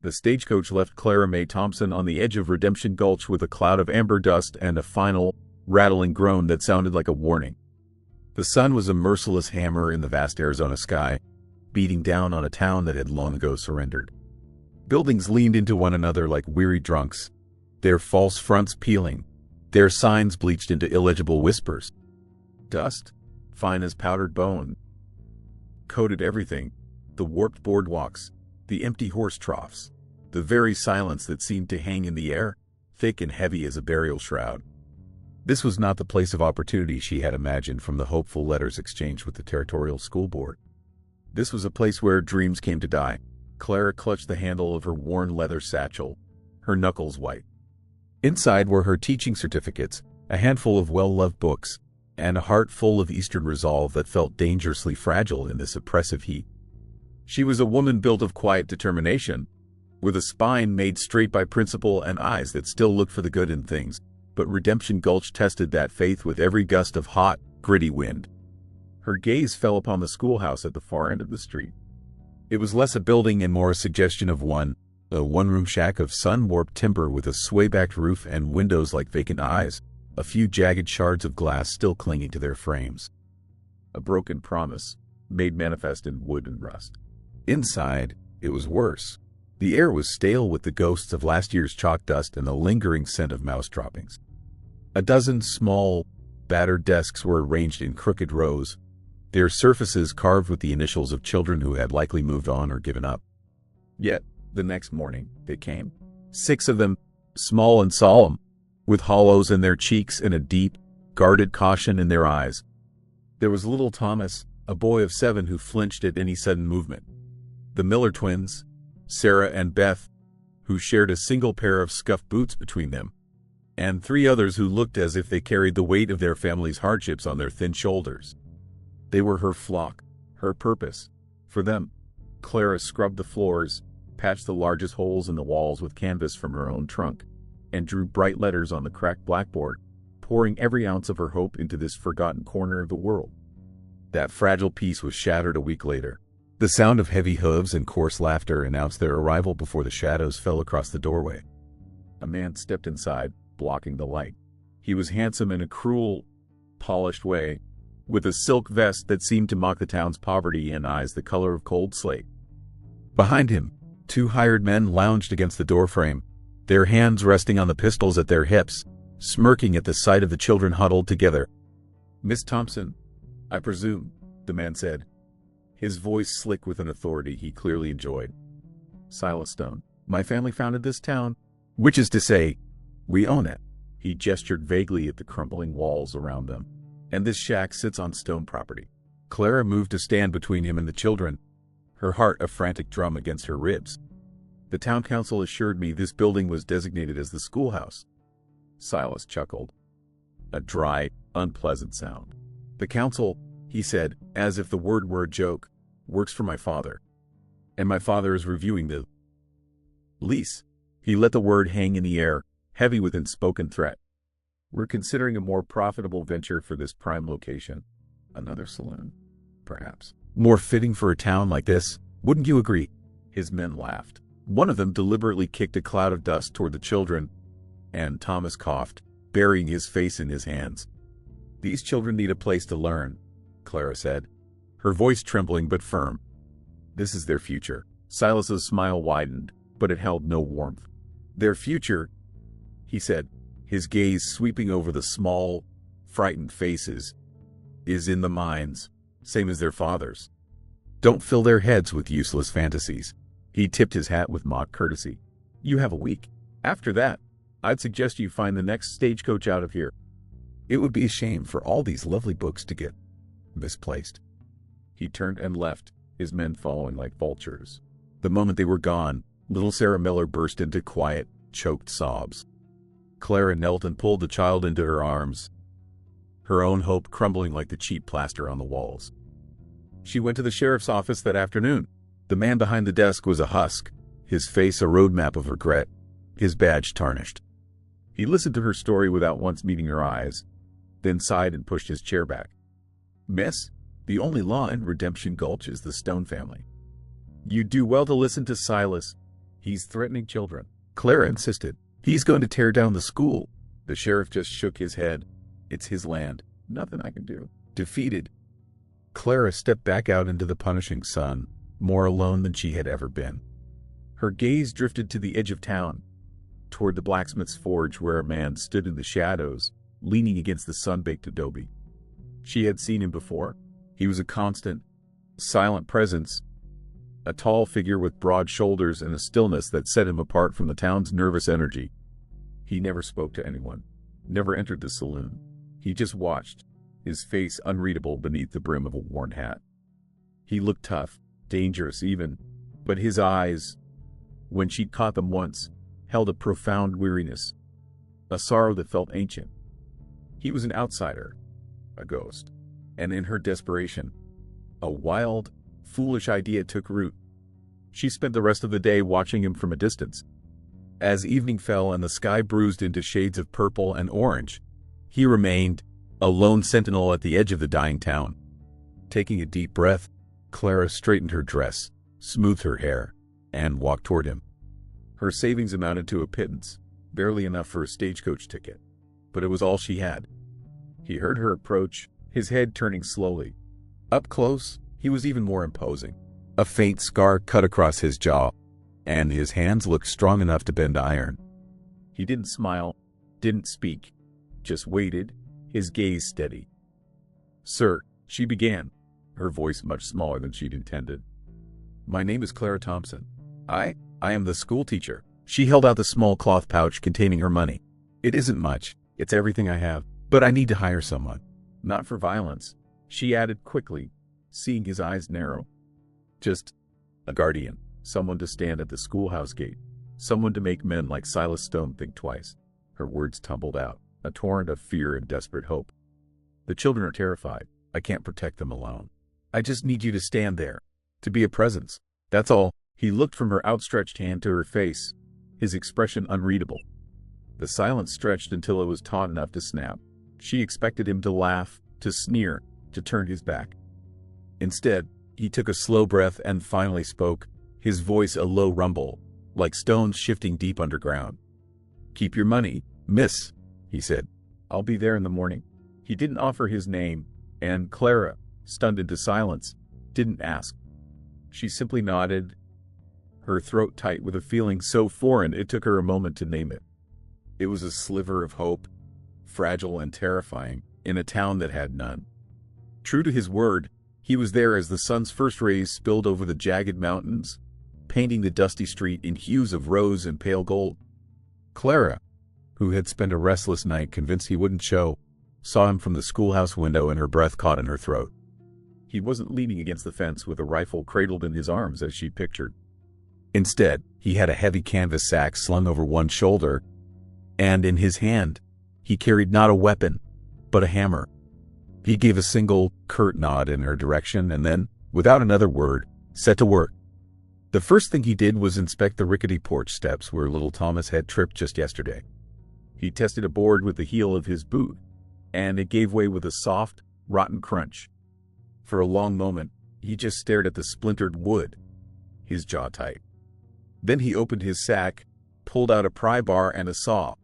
The stagecoach left Clara Mae Thompson on the edge of Redemption Gulch with a cloud of amber dust and a final, rattling groan that sounded like a warning. The sun was a merciless hammer in the vast Arizona sky, beating down on a town that had long ago surrendered. Buildings leaned into one another like weary drunks, their false fronts peeling, their signs bleached into illegible whispers. Dust, fine as powdered bone, coated everything: the warped boardwalks, the empty horse troughs, the very silence that seemed to hang in the air, thick and heavy as a burial shroud. This was not the place of opportunity she had imagined from the hopeful letters exchanged with the territorial school board. This was a place where dreams came to die. Clara clutched the handle of her worn leather satchel, her knuckles white. Inside were her teaching certificates, a handful of well-loved books, and a heart full of Eastern resolve that felt dangerously fragile in this oppressive heat. She was a woman built of quiet determination, with a spine made straight by principle and eyes that still looked for the good in things, but Redemption Gulch tested that faith with every gust of hot, gritty wind. Her gaze fell upon the schoolhouse at the far end of the street. It was less a building and more a suggestion of a one-room shack of sun-warped timber with a sway-backed roof and windows like vacant eyes, a few jagged shards of glass still clinging to their frames. A broken promise, made manifest in wood and rust. Inside, it was worse. The air was stale with the ghosts of last year's chalk dust and the lingering scent of mouse droppings. A dozen small, battered desks were arranged in crooked rows, their surfaces carved with the initials of children who had likely moved on or given up. Yet, the next morning, they came. 6 of them, small and solemn, with hollows in their cheeks and a deep, guarded caution in their eyes. There was little Thomas, a boy of 7 who flinched at any sudden movement. The Miller twins, Sarah and Beth, who shared a single pair of scuffed boots between them, and 3 others who looked as if they carried the weight of their family's hardships on their thin shoulders. They were her flock, her purpose. For them, Clara scrubbed the floors, patched the largest holes in the walls with canvas from her own trunk, and drew bright letters on the cracked blackboard, pouring every ounce of her hope into this forgotten corner of the world. That fragile peace was shattered a week later. The sound of heavy hooves and coarse laughter announced their arrival before the shadows fell across the doorway. A man stepped inside, blocking the light. He was handsome in a cruel, polished way, with a silk vest that seemed to mock the town's poverty and eyes the color of cold slate. Behind him, 2 hired men lounged against the doorframe, their hands resting on the pistols at their hips, smirking at the sight of the children huddled together. "Miss Thompson, I presume," the man said, his voice slick with an authority he clearly enjoyed. "Silas Stone. My family founded this town, which is to say, we own it." He gestured vaguely at the crumbling walls around them. "And this shack sits on stone property." Clara moved to stand between him and the children, her heart a frantic drum against her ribs. "The town council assured me this building was designated as the schoolhouse." Silas chuckled. A dry, unpleasant sound. "The council," he said, as if the word were a joke, "works for my father. And my father is reviewing the lease." He let the word hang in the air, heavy with unspoken threat. "We're considering a more profitable venture for this prime location. Another saloon, perhaps. More fitting for a town like this, wouldn't you agree?" His men laughed. One of them deliberately kicked a cloud of dust toward the children, and Thomas coughed, burying his face in his hands. "These children need a place to learn," Clara said, her voice trembling but firm. "This is their future." Silas's smile widened, but it held no warmth. "Their future," he said, his gaze sweeping over the small, frightened faces, "is in the mines, same as their fathers. Don't fill their heads with useless fantasies." He tipped his hat with mock courtesy. "You have a week. After that, I'd suggest you find the next stagecoach out of here. It would be a shame for all these lovely books to get misplaced." He turned and left, his men following like vultures. The moment they were gone, little Sarah Miller burst into quiet, choked sobs. Clara knelt and pulled the child into her arms, her own hope crumbling like the cheap plaster on the walls. She went to the sheriff's office that afternoon. The man behind the desk was a husk, his face a roadmap of regret, his badge tarnished. He listened to her story without once meeting her eyes, then sighed and pushed his chair back. "Miss, the only law in Redemption Gulch is the Stone family. You do well to listen to Silas. He's threatening children, Clara insisted. He's going to tear down the school. The sheriff just shook his head. It's his land. Nothing I can do. Defeated, Clara stepped back out into the punishing sun, more alone than she had ever been. Her gaze drifted to the edge of town, toward the blacksmith's forge where a man stood in the shadows, leaning against the sun-baked adobe. She had seen him before. He was a constant, silent presence, a tall figure with broad shoulders and a stillness that set him apart from the town's nervous energy. He never spoke to anyone, never entered the saloon. He just watched, his face unreadable beneath the brim of a worn hat. He looked tough, dangerous even, but his eyes, when she'd caught them once, held a profound weariness, a sorrow that felt ancient. He was an outsider, a ghost, and in her desperation, a wild, foolish idea took root. She spent the rest of the day watching him from a distance. As evening fell and the sky bruised into shades of purple and orange, he remained, a lone sentinel at the edge of the dying town. Taking a deep breath, Clara straightened her dress, smoothed her hair, and walked toward him. Her savings amounted to a pittance, barely enough for a stagecoach ticket, but it was all she had. He heard her approach, his head turning slowly. Up close, he was even more imposing. A faint scar cut across his jaw, and his hands looked strong enough to bend iron. He didn't smile, didn't speak, just waited, his gaze steady. "Sir," she began, her voice much smaller than she'd intended. "My name is Clara Thompson. I am the school teacher." She held out the small cloth pouch containing her money. "It isn't much, it's everything I have, but I need to hire someone. Not for violence," she added quickly, seeing his eyes narrow. "Just a guardian, someone to stand at the schoolhouse gate, someone to make men like Silas Stone think twice." Her words tumbled out, a torrent of fear and desperate hope. "The children are terrified. I can't protect them alone. I just need you to stand there, to be a presence. That's all." He looked from her outstretched hand to her face, his expression unreadable. The silence stretched until it was taut enough to snap. She expected him to laugh, to sneer, to turn his back. Instead, he took a slow breath and finally spoke, his voice a low rumble, like stones shifting deep underground. "Keep your money, miss," he said. "I'll be there in the morning." He didn't offer his name, and Clara, stunned into silence, didn't ask. She simply nodded, her throat tight with a feeling so foreign it took her a moment to name it. It was a sliver of hope, fragile and terrifying, in a town that had none. True to his word, he was there as the sun's first rays spilled over the jagged mountains, painting the dusty street in hues of rose and pale gold. Clara, who had spent a restless night convinced he wouldn't show, saw him from the schoolhouse window and her breath caught in her throat. He wasn't leaning against the fence with a rifle cradled in his arms as she pictured. Instead, he had a heavy canvas sack slung over one shoulder, and in his hand, he carried not a weapon, but a hammer. He gave a single, curt nod in her direction and then, without another word, set to work. The first thing he did was inspect the rickety porch steps where little Thomas had tripped just yesterday. He tested a board with the heel of his boot, and it gave way with a soft, rotten crunch. For a long moment, he just stared at the splintered wood, his jaw tight. Then he opened his sack, pulled out a pry bar and a saw,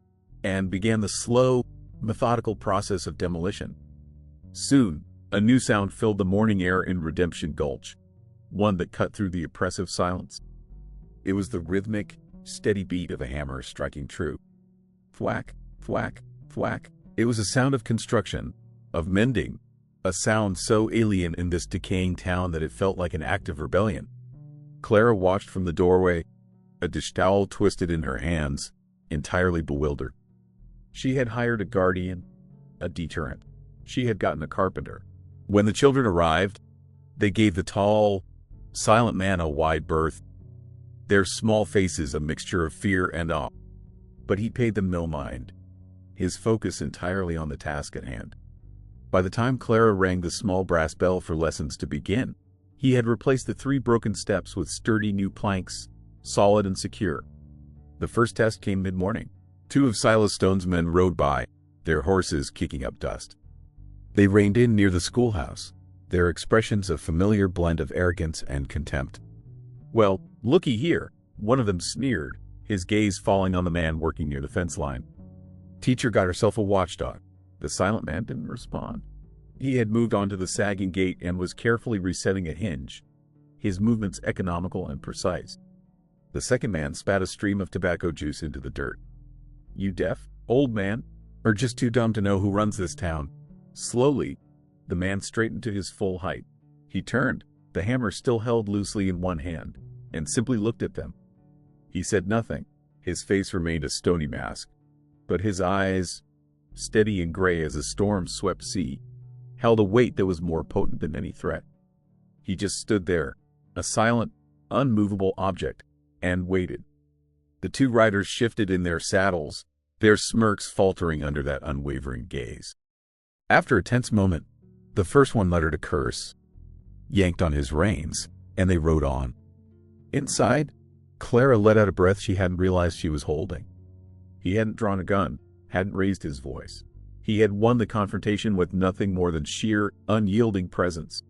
and began the slow, methodical process of demolition. Soon, a new sound filled the morning air in Redemption Gulch, one that cut through the oppressive silence. It was the rhythmic, steady beat of a hammer striking true. Thwack, thwack, thwack. It was a sound of construction, of mending, a sound so alien in this decaying town that it felt like an act of rebellion. Clara watched from the doorway, a dish towel twisted in her hands, entirely bewildered. She had hired a guardian, a deterrent. She had gotten a carpenter. When the children arrived, they gave the tall, silent man a wide berth, their small faces a mixture of fear and awe. But he paid them no mind, his focus entirely on the task at hand. By the time Clara rang the small brass bell for lessons to begin, he had replaced the 3 broken steps with sturdy new planks, solid and secure. The first test came mid-morning. 2 of Silas Stone's men rode by, their horses kicking up dust. They reined in near the schoolhouse, their expressions a familiar blend of arrogance and contempt. "Well, looky here," One of them sneered, his gaze falling on the man working near the fence line. Teacher got herself a watchdog. The silent man didn't respond. He had moved on to the sagging gate and was carefully resetting a hinge, his movements economical and precise. The second man spat a stream of tobacco juice into the dirt. You deaf, old man, or just too dumb to know who runs this town? Slowly, the man straightened to his full height. He turned, the hammer still held loosely in one hand, and simply looked at them. He said nothing. His face remained a stony mask, but his eyes, steady and gray as a storm-swept sea, held a weight that was more potent than any threat. He just stood there, a silent, unmovable object, and waited. The two riders shifted in their saddles, their smirks faltering under that unwavering gaze. After a tense moment, the first one muttered a curse, yanked on his reins, and they rode on. Inside, Clara let out a breath she hadn't realized she was holding. He hadn't drawn a gun, hadn't raised his voice. He had won the confrontation with nothing more than sheer, unyielding presence.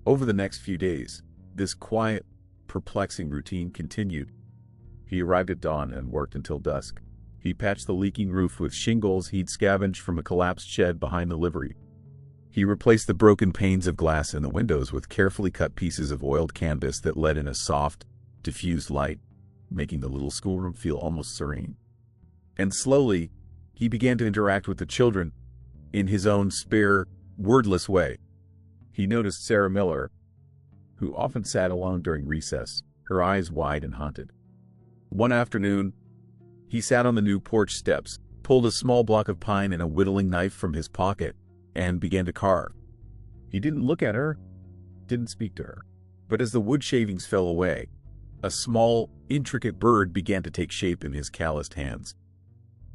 Over the next few days, this quiet, perplexing routine continued. He arrived at dawn and worked until dusk. He patched the leaking roof with shingles he'd scavenged from a collapsed shed behind the livery. He replaced the broken panes of glass in the windows with carefully cut pieces of oiled canvas that let in a soft, diffused light, making the little schoolroom feel almost serene. And slowly, he began to interact with the children in his own spare, wordless way. He noticed Sarah Miller, who often sat alone during recess, her eyes wide and haunted. One afternoon, he sat on the new porch steps, pulled a small block of pine and a whittling knife from his pocket, and began to carve. He didn't look at her, didn't speak to her. But as the wood shavings fell away, a small, intricate bird began to take shape in his calloused hands.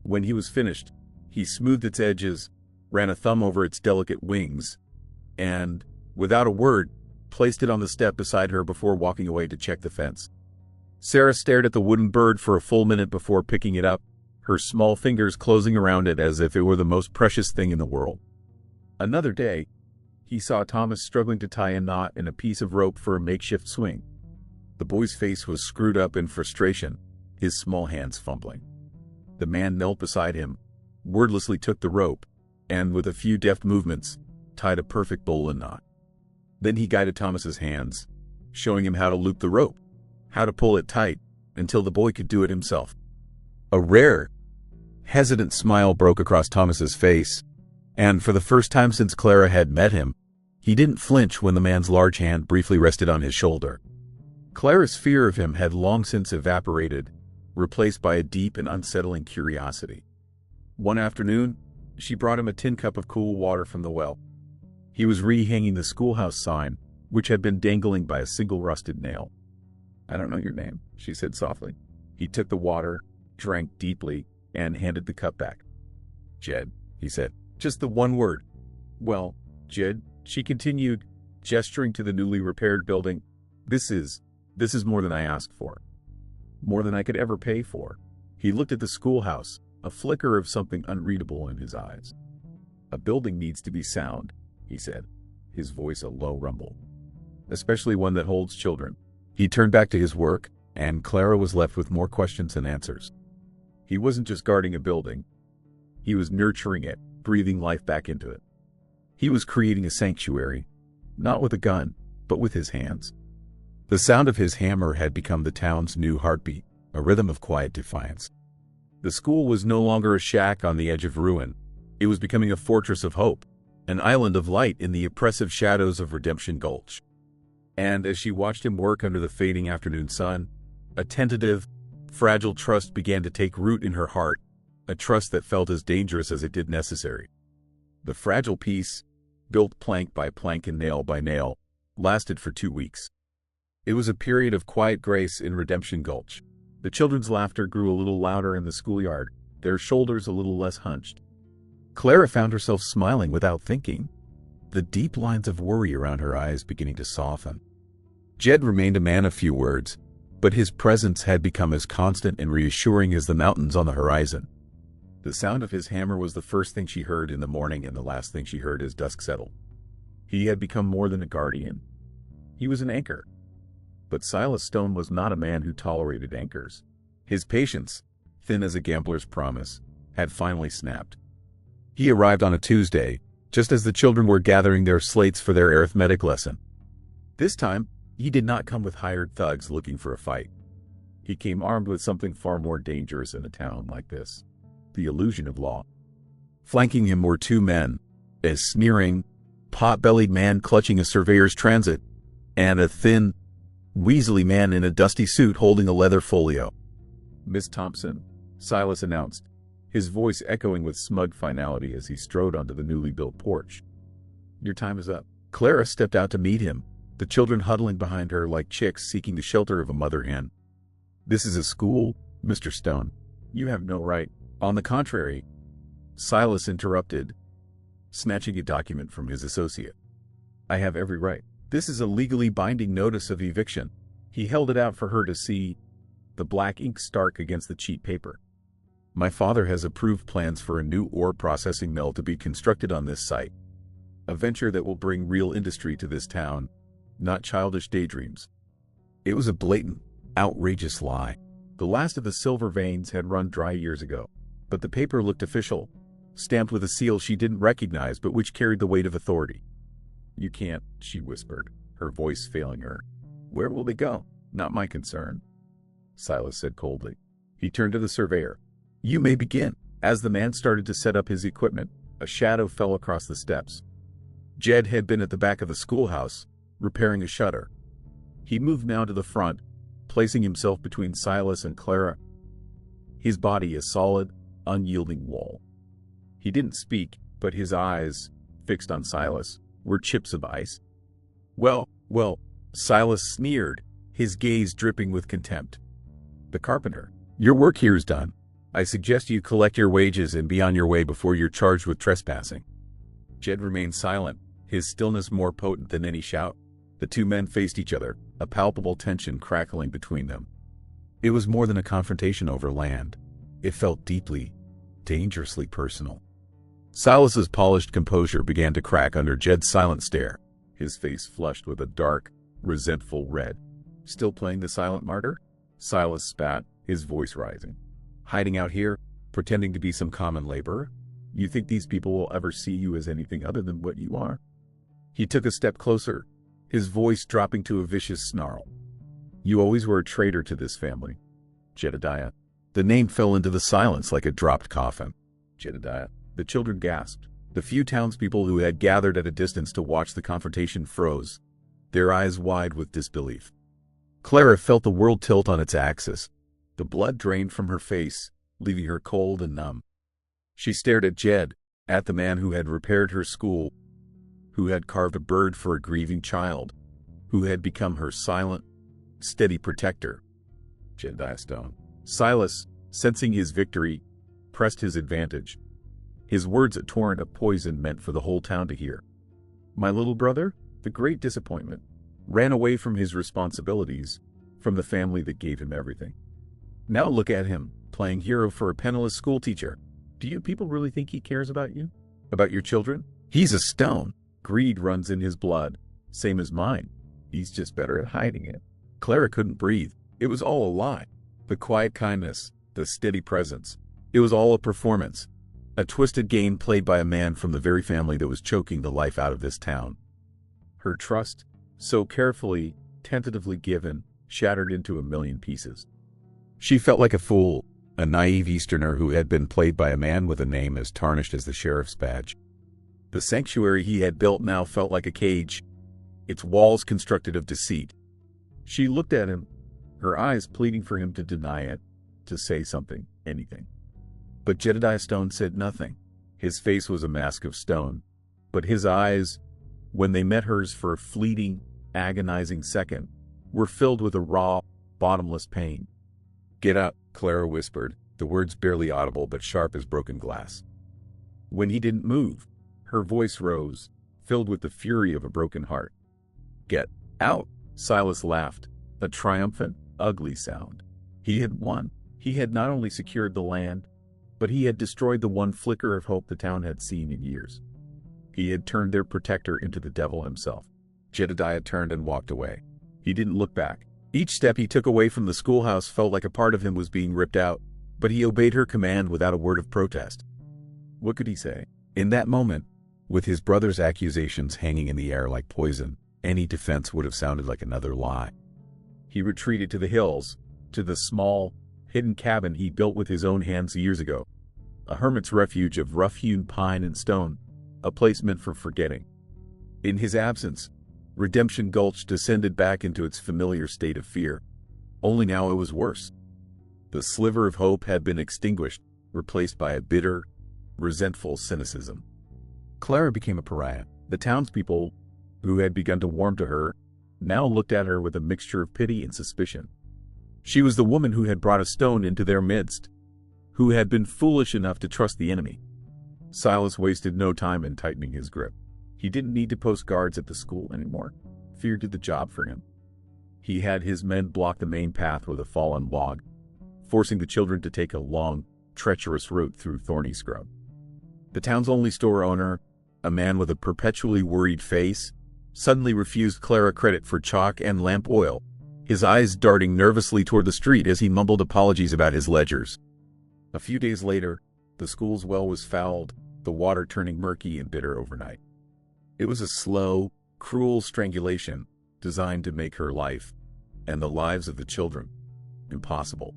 When he was finished, he smoothed its edges, ran a thumb over its delicate wings, and, without a word, placed it on the step beside her before walking away to check the fence. Sarah stared at the wooden bird for a full minute before picking it up, her small fingers closing around it as if it were the most precious thing in the world. Another day, he saw Thomas struggling to tie a knot in a piece of rope for a makeshift swing. The boy's face was screwed up in frustration, his small hands fumbling. The man knelt beside him, wordlessly took the rope, and with a few deft movements, tied a perfect bowline knot. Then he guided Thomas's hands, showing him how to loop the rope, how to pull it tight, until the boy could do it himself. A rare, hesitant smile broke across Thomas's face, and for the first time since Clara had met him, he didn't flinch when the man's large hand briefly rested on his shoulder. Clara's fear of him had long since evaporated, replaced by a deep and unsettling curiosity. One afternoon, she brought him a tin cup of cool water from the well. He was rehanging the schoolhouse sign, which had been dangling by a single rusted nail. "I don't know your name," she said softly. He took the water, drank deeply, and handed the cup back. "Jed," he said. "Just the one word." "Well, Jed," she continued, gesturing to the newly repaired building, This is more than I asked for. More than I could ever pay for." He looked at the schoolhouse, a flicker of something unreadable in his eyes. "A building needs to be sound," he said, his voice a low rumble. "Especially one that holds children." He turned back to his work, and Clara was left with more questions than answers. He wasn't just guarding a building. He was nurturing it, breathing life back into it. He was creating a sanctuary, not with a gun, but with his hands. The sound of his hammer had become the town's new heartbeat, a rhythm of quiet defiance. The school was no longer a shack on the edge of ruin. It was becoming a fortress of hope, an island of light in the oppressive shadows of Redemption Gulch. And as she watched him work under the fading afternoon sun, a tentative, fragile trust began to take root in her heart, a trust that felt as dangerous as it did necessary. The fragile piece, built plank by plank and nail by nail, lasted for 2 weeks. It was a period of quiet grace in Redemption Gulch. The children's laughter grew a little louder in the schoolyard, their shoulders a little less hunched. Clara found herself smiling without thinking, the deep lines of worry around her eyes beginning to soften. Jed remained a man of few words, but his presence had become as constant and reassuring as the mountains on the horizon. The sound of his hammer was the first thing she heard in the morning and the last thing she heard as dusk settled. He had become more than a guardian. He was an anchor. But Silas Stone was not a man who tolerated anchors. His patience, thin as a gambler's promise, had finally snapped. He arrived on a Tuesday, just as the children were gathering their slates for their arithmetic lesson. This time, he did not come with hired thugs looking for a fight. He came armed with something far more dangerous in a town like this: the illusion of law. Flanking him were two men, a sneering, pot-bellied man clutching a surveyor's transit, and a thin, weaselly man in a dusty suit holding a leather folio. "Miss Thompson," Silas announced, his voice echoing with smug finality as he strode onto the newly built porch. "Your time is up." Clara stepped out to meet him, the children huddling behind her like chicks seeking the shelter of a mother hen. "This is a school, Mr. Stone. You have no right." "On the contrary," Silas interrupted, snatching a document from his associate. "I have every right. This is a legally binding notice of eviction." He held it out for her to see, the black ink stark against the cheap paper. "My father has approved plans for a new ore processing mill to be constructed on this site. A venture that will bring real industry to this town, not childish daydreams." It was a blatant, outrageous lie. The last of the silver veins had run dry years ago, but the paper looked official, stamped with a seal she didn't recognize but which carried the weight of authority. "You can't," she whispered, her voice failing her. "Where will they go?" "Not my concern," Silas said coldly. He turned to the surveyor. "You may begin." As the man started to set up his equipment, a shadow fell across the steps. Jed had been at the back of the schoolhouse, repairing a shutter. He moved now to the front, placing himself between Silas and Clara, his body a solid, unyielding wall. He didn't speak, but his eyes, fixed on Silas, were chips of ice. Well, Silas sneered, his gaze dripping with contempt. "The carpenter. Your work here is done. I suggest you collect your wages and be on your way before you're charged with trespassing." Jed remained silent, his stillness more potent than any shout. The two men faced each other, a palpable tension crackling between them. It was more than a confrontation over land. It felt deeply, dangerously personal. Silas's polished composure began to crack under Jed's silent stare, his face flushed with a dark, resentful red. "Still playing the silent martyr?" Silas spat, his voice rising. "Hiding out here, pretending to be some common laborer? You think these people will ever see you as anything other than what you are?" He took a step closer, his voice dropping to a vicious snarl. "You always were a traitor to this family, Jedediah." The name fell into the silence like a dropped coffin. Jedediah. The children gasped. The few townspeople who had gathered at a distance to watch the confrontation froze, their eyes wide with disbelief. Clara felt the world tilt on its axis. The blood drained from her face, leaving her cold and numb. She stared at Jed, at the man who had repaired her school, who had carved a bird for a grieving child, who had become her silent, steady protector. Jedediah Stone. Silas, sensing his victory, pressed his advantage. His words a torrent of poison meant for the whole town to hear. "My little brother, the great disappointment, ran away from his responsibilities, from the family that gave him everything. Now look at him, playing hero for a penniless schoolteacher. Do you people really think he cares about you? About your children? He's a stone. Greed runs in his blood, same as mine. He's just better at hiding it." Clara couldn't breathe. It was all a lie. The quiet kindness, the steady presence. It was all a performance. A twisted game played by a man from the very family that was choking the life out of this town. Her trust, so carefully, tentatively given, shattered into a million pieces. She felt like a fool, a naive Easterner who had been played by a man with a name as tarnished as the sheriff's badge. The sanctuary he had built now felt like a cage, its walls constructed of deceit. She looked at him, her eyes pleading for him to deny it, to say something, anything. But Jedediah Stone said nothing. His face was a mask of stone, but his eyes, when they met hers for a fleeting, agonizing second, were filled with a raw, bottomless pain. "Get up," Clara whispered, the words barely audible but sharp as broken glass. When he didn't move, her voice rose, filled with the fury of a broken heart. "Get out," Silas laughed, a triumphant, ugly sound. He had won. He had not only secured the land, but he had destroyed the one flicker of hope the town had seen in years. He had turned their protector into the devil himself. Jedediah turned and walked away. He didn't look back. Each step he took away from the schoolhouse felt like a part of him was being ripped out, but he obeyed her command without a word of protest. What could he say? In that moment, with his brother's accusations hanging in the air like poison, any defense would have sounded like another lie. He retreated to the hills, to the small, hidden cabin he built with his own hands years ago. A hermit's refuge of rough-hewn pine and stone, a place meant for forgetting. In his absence, Redemption Gulch descended back into its familiar state of fear. Only now it was worse. The sliver of hope had been extinguished, replaced by a bitter, resentful cynicism. Clara became a pariah. The townspeople, who had begun to warm to her, now looked at her with a mixture of pity and suspicion. She was the woman who had brought a stone into their midst, who had been foolish enough to trust the enemy. Silas wasted no time in tightening his grip. He didn't need to post guards at the school anymore. Fear did the job for him. He had his men block the main path with a fallen log, forcing the children to take a long, treacherous route through thorny scrub. The town's only store owner, a man with a perpetually worried face, suddenly refused Clara credit for chalk and lamp oil, his eyes darting nervously toward the street as he mumbled apologies about his ledgers. A few days later, the school's well was fouled, the water turning murky and bitter overnight. It was a slow, cruel strangulation designed to make her life, and the lives of the children, impossible.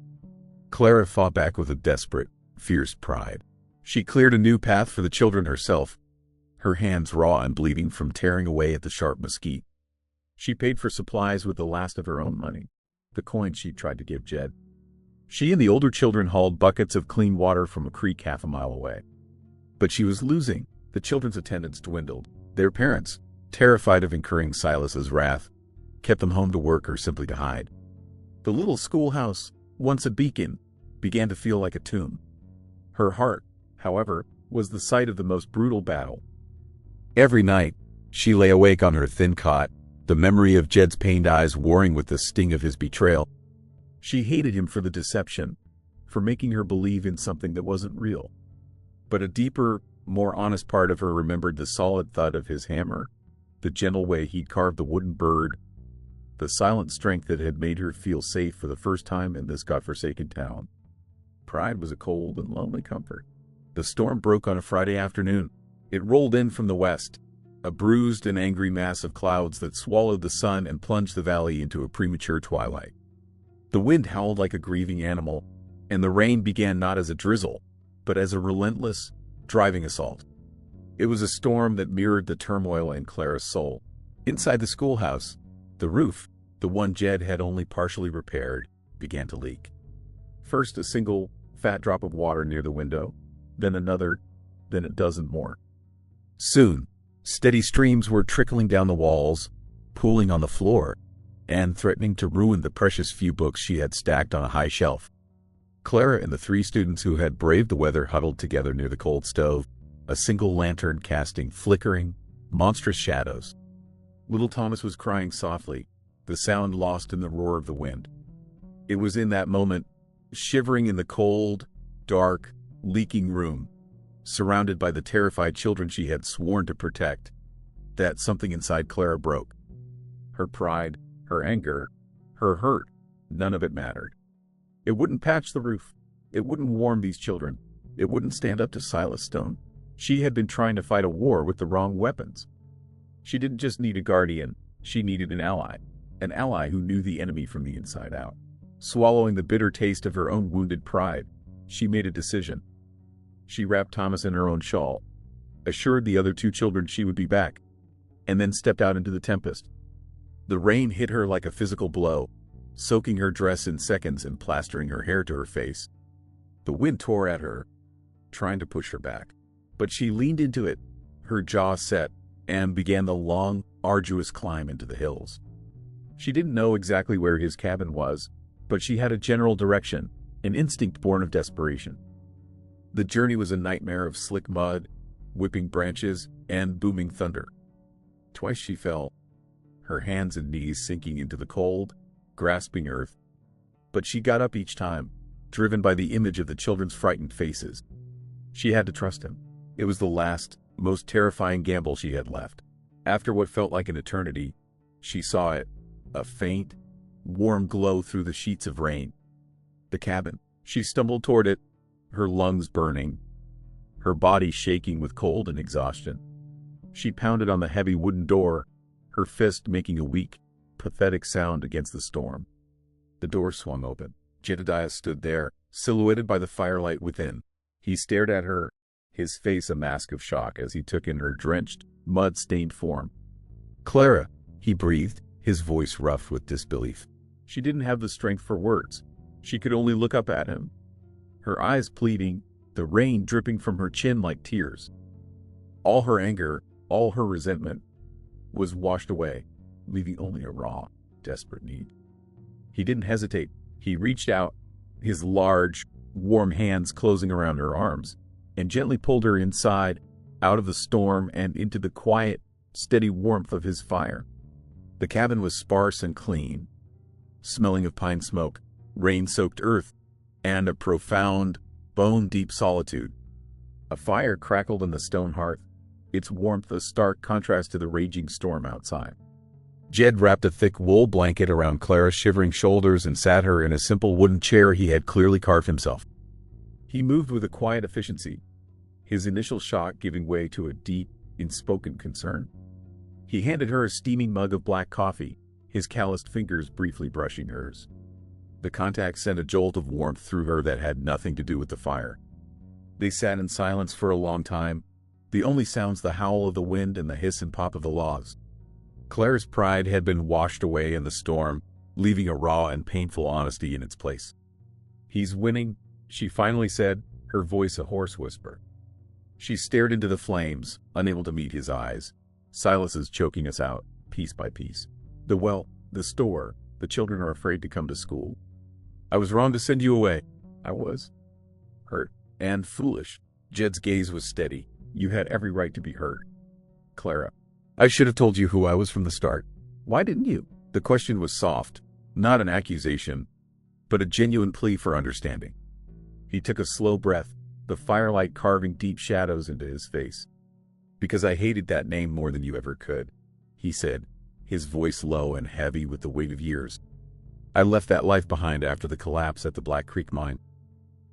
Clara fought back with a desperate, fierce pride. She cleared a new path for the children herself, her hands raw and bleeding from tearing away at the sharp mesquite. She paid for supplies with the last of her own money, the coin she tried to give Jed. She and the older children hauled buckets of clean water from a creek half a mile away. But she was losing. The children's attendance dwindled. Their parents, terrified of incurring Silas's wrath, kept them home to work or simply to hide. The little schoolhouse, once a beacon, began to feel like a tomb. Her heart, however, was the site of the most brutal battle. Every night, she lay awake on her thin cot, the memory of Jed's pained eyes warring with the sting of his betrayal. She hated him for the deception, for making her believe in something that wasn't real. But a deeper, more honest part of her remembered the solid thud of his hammer, the gentle way he'd carved the wooden bird, the silent strength that had made her feel safe for the first time in this godforsaken town. Pride was a cold and lonely comfort. The storm broke on a Friday afternoon. It rolled in from the west, a bruised and angry mass of clouds that swallowed the sun and plunged the valley into a premature twilight. The wind howled like a grieving animal, and the rain began not as a drizzle, but as a relentless, driving assault. It was a storm that mirrored the turmoil in Clara's soul. Inside the schoolhouse, the roof, the one Jed had only partially repaired, began to leak. First a single, fat drop of water near the window, then another, then a dozen more. Soon, steady streams were trickling down the walls, pooling on the floor, and threatening to ruin the precious few books she had stacked on a high shelf. Clara and the 3 students who had braved the weather huddled together near the cold stove, a single lantern casting flickering, monstrous shadows. Little Thomas was crying softly, the sound lost in the roar of the wind. It was in that moment, shivering in the cold, dark, leaking room, surrounded by the terrified children she had sworn to protect, that something inside Clara broke. Her pride, her anger, her hurt, none of it mattered. It wouldn't patch the roof. It wouldn't warm these children. It wouldn't stand up to Silas Stone. She had been trying to fight a war with the wrong weapons. She didn't just need a guardian, she needed an ally who knew the enemy from the inside out. Swallowing the bitter taste of her own wounded pride, she made a decision. She wrapped Thomas in her own shawl, assured the other 2 children she would be back, and then stepped out into the tempest. The rain hit her like a physical blow, soaking her dress in seconds and plastering her hair to her face. The wind tore at her, trying to push her back. But she leaned into it, her jaw set, and began the long, arduous climb into the hills. She didn't know exactly where his cabin was, but she had a general direction, an instinct born of desperation. The journey was a nightmare of slick mud, whipping branches, and booming thunder. Twice she fell, her hands and knees sinking into the cold, grasping earth. But she got up each time, driven by the image of the children's frightened faces. She had to trust him. It was the last, most terrifying gamble she had left. After what felt like an eternity, she saw it, a faint, warm glow through the sheets of rain. The cabin. She stumbled toward it, her lungs burning, her body shaking with cold and exhaustion. She pounded on the heavy wooden door, her fist making a weak, pathetic sound against the storm. The door swung open. Jedediah stood there, silhouetted by the firelight within. He stared at her, his face a mask of shock as he took in her drenched, mud-stained form. "Clara," he breathed, his voice rough with disbelief. She didn't have the strength for words. She could only look up at him, her eyes pleading, the rain dripping from her chin like tears. All her anger, all her resentment, was washed away, leaving only a raw, desperate need. He didn't hesitate. He reached out, his large, warm hands closing around her arms, and gently pulled her inside, out of the storm and into the quiet, steady warmth of his fire. The cabin was sparse and clean, smelling of pine smoke, rain-soaked earth, and a profound, bone-deep solitude. A fire crackled in the stone hearth, its warmth a stark contrast to the raging storm outside. Jed wrapped a thick wool blanket around Clara's shivering shoulders and sat her in a simple wooden chair he had clearly carved himself. He moved with a quiet efficiency, his initial shock giving way to a deep, unspoken concern. He handed her a steaming mug of black coffee, his calloused fingers briefly brushing hers. The contact sent a jolt of warmth through her that had nothing to do with the fire. They sat in silence for a long time, the only sounds the howl of the wind and the hiss and pop of the logs. Clara's pride had been washed away in the storm, leaving a raw and painful honesty in its place. "He's winning," she finally said, her voice a hoarse whisper. She stared into the flames, unable to meet his eyes. "Silas is choking us out, piece by piece. The store, the children are afraid to come to school. I was wrong to send you away. I was hurt and foolish." Jed's gaze was steady. "You had every right to be hurt, Clara. I should have told you who I was from the start. Why didn't you?" The question was soft, not an accusation, but a genuine plea for understanding. He took a slow breath, the firelight carving deep shadows into his face. "Because I hated that name more than you ever could," he said, his voice low and heavy with the weight of years. "I left that life behind after the collapse at the Black Creek mine.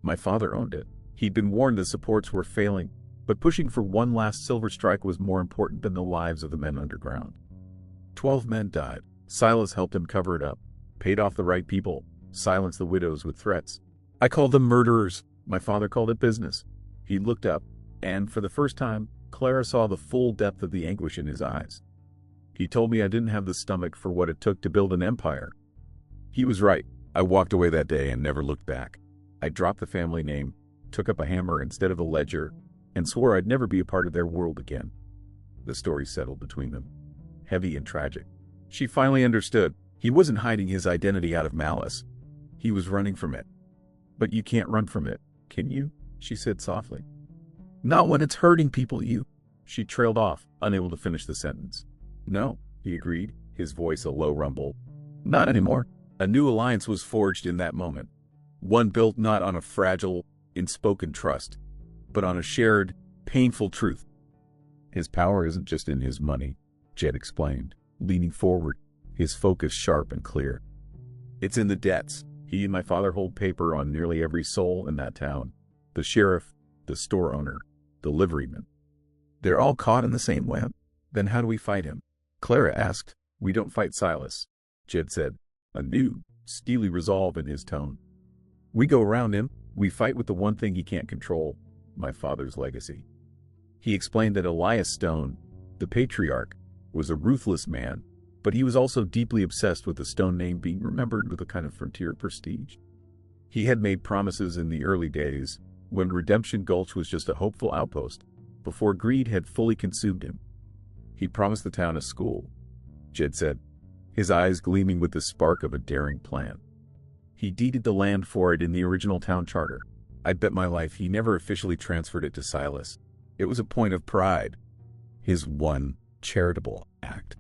My father owned it. He'd been warned the supports were failing, but pushing for one last silver strike was more important than the lives of the men underground. 12 men died. Silas helped him cover it up, paid off the right people, silenced the widows with threats. I called them murderers. My father called it business." He looked up, and for the first time, Clara saw the full depth of the anguish in his eyes. "He told me I didn't have the stomach for what it took to build an empire. He was right. I walked away that day and never looked back. I dropped the family name, took up a hammer instead of a ledger, and swore I'd never be a part of their world again." The story settled between them, heavy and tragic. She finally understood. He wasn't hiding his identity out of malice. He was running from it. "But you can't run from it, can you?" she said softly. "Not when it's hurting people, you." She trailed off, unable to finish the sentence. "No," he agreed, his voice a low rumble. "Not anymore." A new alliance was forged in that moment, one built not on a fragile, unspoken trust, but on a shared, painful truth. "His power isn't just in his money," Jed explained, leaning forward, his focus sharp and clear. "It's in the debts. He and my father hold paper on nearly every soul in that town. The sheriff, the store owner, the liveryman. They're all caught in the same web. Then how do we fight him?" Clara asked. "We don't fight Silas," Jed said, a new, steely resolve in his tone. "We go around him. We fight with the one thing he can't control, my father's legacy." He explained that Elias Stone, the patriarch, was a ruthless man, but he was also deeply obsessed with the Stone name being remembered with a kind of frontier prestige. He had made promises in the early days, when Redemption Gulch was just a hopeful outpost, before greed had fully consumed him. "He promised the town a school," Jed said, his eyes gleaming with the spark of a daring plan. "He deeded the land for it in the original town charter. I'd bet my life he never officially transferred it to Silas. It was a point of pride, his one charitable act.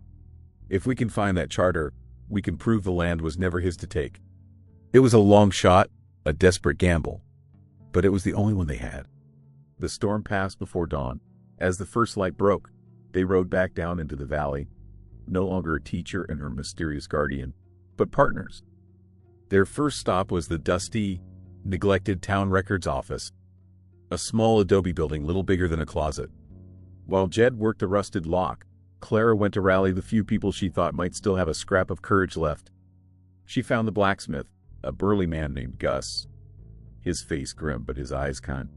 If we can find that charter, we can prove the land was never his to take." It was a long shot, a desperate gamble, but it was the only one they had. The storm passed before dawn. As the first light broke, they rode back down into the valley, no longer a teacher and her mysterious guardian, but partners. Their first stop was the dusty, neglected town records office, a small adobe building little bigger than a closet. While Jed worked a rusted lock, Clara went to rally the few people she thought might still have a scrap of courage left. She found the blacksmith, a burly man named Gus, his face grim but his eyes kind.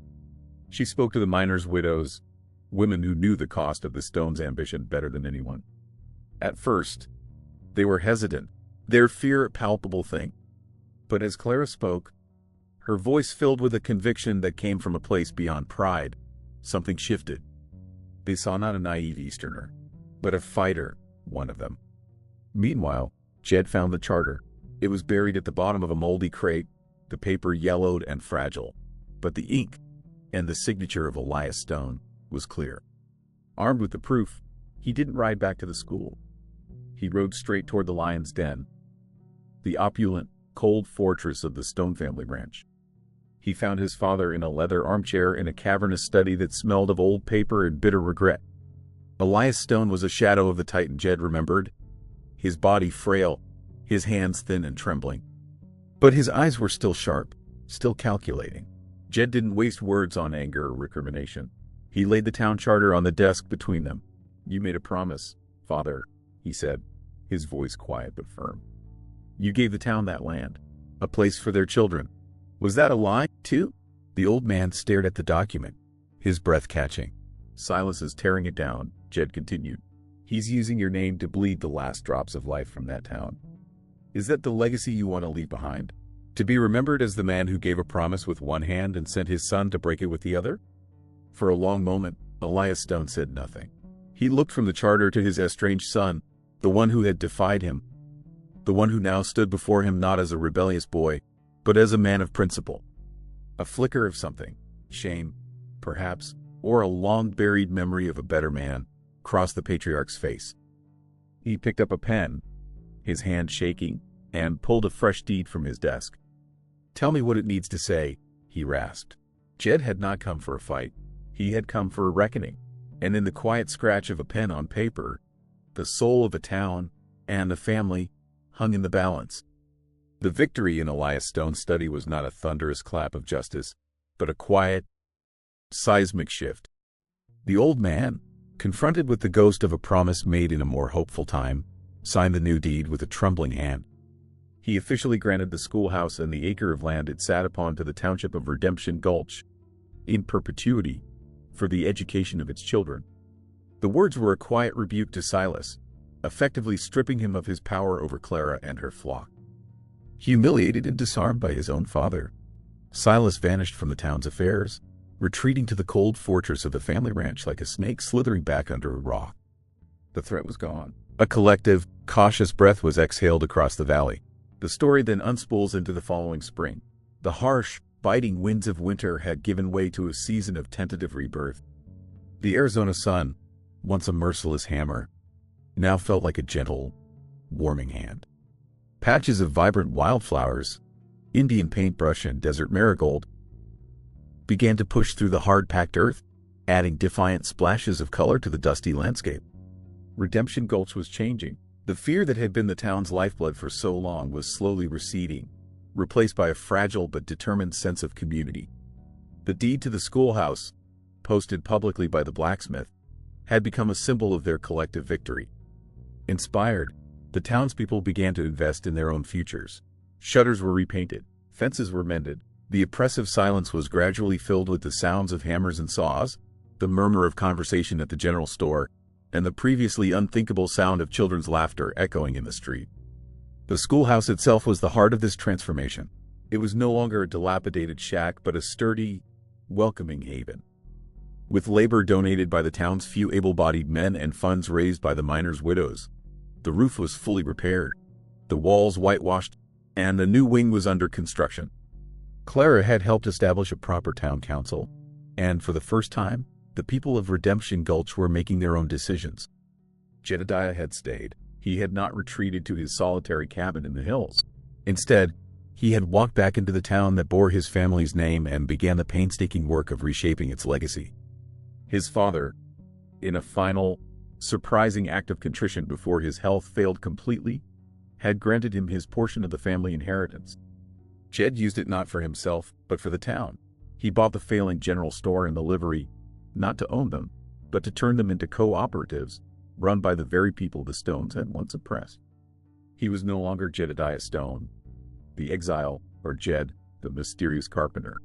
She spoke to the miners' widows, women who knew the cost of the stone's ambition better than anyone. At first, they were hesitant, their fear a palpable thing. But as Clara spoke, her voice filled with a conviction that came from a place beyond pride, something shifted. They saw not a naive Easterner, but a fighter, one of them. Meanwhile, Jed found the charter. It was buried at the bottom of a moldy crate, the paper yellowed and fragile, but the ink, and the signature of Elias Stone, was clear. Armed with the proof, he didn't ride back to the school. He rode straight toward the lion's den, the opulent, cold fortress of the Stone family ranch. He found his father in a leather armchair in a cavernous study that smelled of old paper and bitter regret. Elias Stone was a shadow of the Titan Jed remembered, his body frail, his hands thin and trembling. But his eyes were still sharp, still calculating. Jed didn't waste words on anger or recrimination. He laid the town charter on the desk between them. "You made a promise, Father," he said, his voice quiet but firm. "You gave the town that land, a place for their children. Was that a lie, too?" The old man stared at the document, his breath catching. "Silas is tearing it down," Jed continued. "He's using your name to bleed the last drops of life from that town. Is that the legacy you want to leave behind? To be remembered as the man who gave a promise with one hand and sent his son to break it with the other?" For a long moment, Elias Stone said nothing. He looked from the charter to his estranged son, the one who had defied him, the one who now stood before him not as a rebellious boy, but as a man of principle. A flicker of something, shame, perhaps, or a long-buried memory of a better man, crossed the patriarch's face. He picked up a pen, his hand shaking, and pulled a fresh deed from his desk. "Tell me what it needs to say," he rasped. Jed had not come for a fight. He had come for a reckoning, and in the quiet scratch of a pen on paper, the soul of a town and a family hung in the balance. The victory in Elias Stone's study was not a thunderous clap of justice, but a quiet, seismic shift. The old man, confronted with the ghost of a promise made in a more hopeful time, signed the new deed with a trembling hand. He officially granted the schoolhouse and the acre of land it sat upon to the township of Redemption Gulch, in perpetuity, for the education of its children. The words were a quiet rebuke to Silas, effectively stripping him of his power over Clara and her flock. Humiliated and disarmed by his own father, Silas vanished from the town's affairs, retreating to the cold fortress of the family ranch like a snake slithering back under a rock. The threat was gone. A collective, cautious breath was exhaled across the valley. The story then unspools into the following spring. The harsh, biting winds of winter had given way to a season of tentative rebirth. The Arizona sun, once a merciless hammer, now felt like a gentle, warming hand. Patches of vibrant wildflowers, Indian paintbrush and desert marigold, began to push through the hard-packed earth, adding defiant splashes of color to the dusty landscape. Redemption Gulch was changing. The fear that had been the town's lifeblood for so long was slowly receding, replaced by a fragile but determined sense of community. The deed to the schoolhouse, posted publicly by the blacksmith, had become a symbol of their collective victory. Inspired, the townspeople began to invest in their own futures. Shutters were repainted, fences were mended. The oppressive silence was gradually filled with the sounds of hammers and saws, the murmur of conversation at the general store, and the previously unthinkable sound of children's laughter echoing in the street. The schoolhouse itself was the heart of this transformation. It was no longer a dilapidated shack, but a sturdy, welcoming haven. With labor donated by the town's few able-bodied men and funds raised by the miners' widows, the roof was fully repaired, the walls whitewashed, and a new wing was under construction. Clara had helped establish a proper town council, and for the first time, the people of Redemption Gulch were making their own decisions. Jedediah had stayed. He had not retreated to his solitary cabin in the hills. Instead, he had walked back into the town that bore his family's name and began the painstaking work of reshaping its legacy. His father, in a final, surprising act of contrition before his health failed completely, had granted him his portion of the family inheritance. Jed used it not for himself, but for the town. He bought the failing general store and the livery, not to own them, but to turn them into cooperatives, run by the very people the Stones had once oppressed. He was no longer Jedediah Stone, the exile, or Jed, the mysterious carpenter.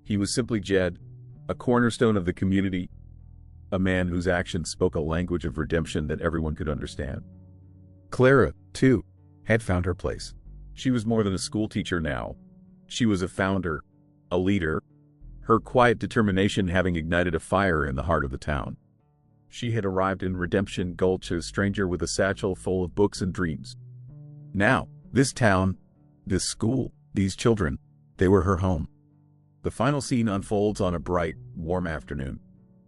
He was simply Jed, a cornerstone of the community, a man whose actions spoke a language of redemption that everyone could understand. Clara, too, had found her place. She was more than a schoolteacher now. She was a founder, a leader, her quiet determination having ignited a fire in the heart of the town. She had arrived in Redemption Gulch a stranger with a satchel full of books and dreams. Now, this town, this school, these children, they were her home. The final scene unfolds on a bright, warm afternoon.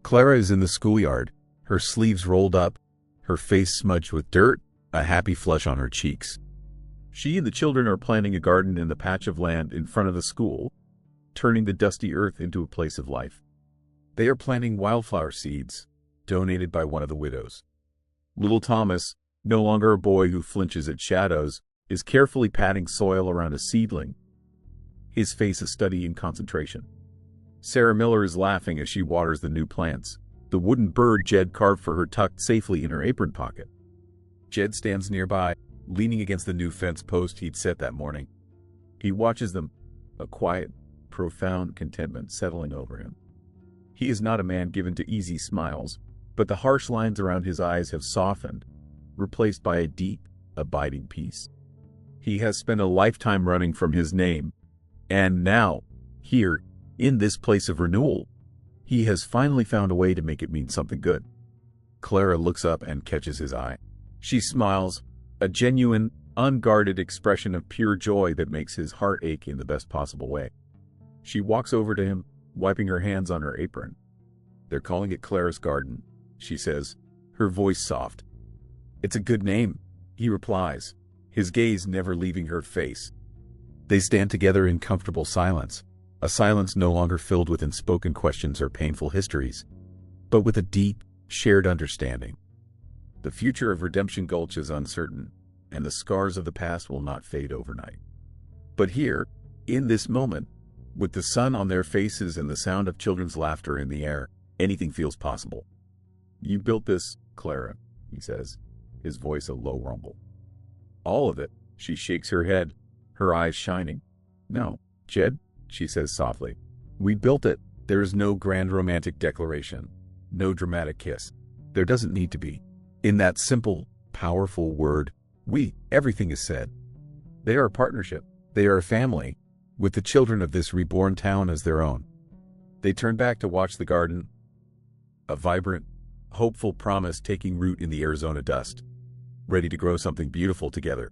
Clara is in the schoolyard, her sleeves rolled up, her face smudged with dirt, a happy flush on her cheeks. She and the children are planting a garden in the patch of land in front of the school, turning the dusty earth into a place of life. They are planting wildflower seeds, donated by one of the widows. Little Thomas, no longer a boy who flinches at shadows, is carefully patting soil around a seedling, his face a study in concentration. Sarah Miller is laughing as she waters the new plants, the wooden bird Jed carved for her tucked safely in her apron pocket. Jed stands nearby, leaning against the new fence post he'd set that morning. He watches them, a quiet, profound contentment settling over him. He is not a man given to easy smiles, but the harsh lines around his eyes have softened, replaced by a deep, abiding peace. He has spent a lifetime running from his name, and now, here, in this place of renewal, he has finally found a way to make it mean something good. Clara looks up and catches his eye. She smiles, a genuine, unguarded expression of pure joy that makes his heart ache in the best possible way. She walks over to him, wiping her hands on her apron. "They're calling it Clara's Garden," she says, her voice soft. "It's a good name," he replies, his gaze never leaving her face. They stand together in comfortable silence, a silence no longer filled with unspoken questions or painful histories, but with a deep, shared understanding. The future of Redemption Gulch is uncertain, and the scars of the past will not fade overnight. But here, in this moment, with the sun on their faces and the sound of children's laughter in the air, anything feels possible. "You built this, Clara," he says, his voice a low rumble. "All of it," she shakes her head, her eyes shining. "No, Jed," she says softly. "We built it. There is no grand romantic declaration, no dramatic kiss. There doesn't need to be. In that simple, powerful word, everything is said. They are a partnership. They are a family, with the children of this reborn town as their own." They turn back to watch the garden, a vibrant, hopeful promise taking root in the Arizona dust, ready to grow something beautiful together.